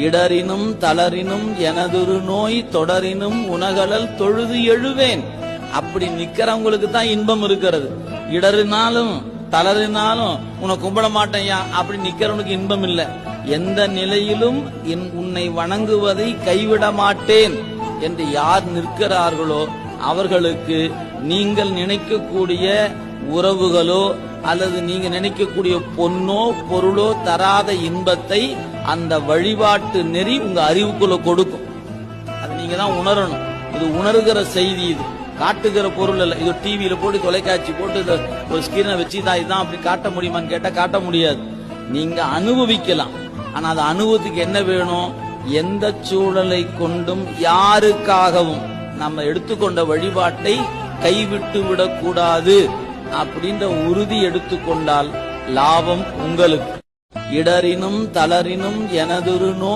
இடரினும் தளரினும் எனதொரு நோய் தொடரினும் உனகலல் தொழுது எழுவேன். அப்படி நிக்கிறவங்களுக்கு தான் இன்பம் இருக்கிறது. இடறினாலும் தளறினாலும் உன்னை கும்பிட மாட்டேயா அப்படி நிக்கிறவனுக்கு இன்பம் இல்லை. எந்த நிலையிலும் உன்னை வணங்குவதை கைவிட மாட்டேன் என்று யார் நிற்கிறார்களோ அவர்களுக்கு நீங்கள் நினைக்கக்கூடிய உறவுகளோ அல்லது நீங்க நினைக்கக்கூடிய பொன்னோ பொருளோ தராத இன்பத்தை அந்த வழிபாட்டு நெறி உங்க அறிவுக்குள்ள கொடுக்கும். அது நீங்க தான் உணரணும். இது உணர்கிற செய்தி, இது காட்டுகிற பொருள் அல்ல. இது டிவியில போட்டு தொலைக்காட்சி போட்டு ஒரு ஸ்கிரீனை வச்சு இதான் அப்படி காட்ட முடியுமான்னு கேட்டா காட்ட முடியாது. நீங்க அனுபவிக்கலாம். ஆனா அது அனுபவத்துக்கு என்ன வேணும்? எந்த சூழலை கொண்டும் யாருக்காகவும் நம்ம எடுத்துக்கொண்ட வழிபாட்டை கைவிட்டு விடக்கூடாது அப்படின்ற உறுதி எடுத்துக்கொண்டால் லாபம் உங்களுக்கு. இடரினும் தளரினும் எனதொரு நோய்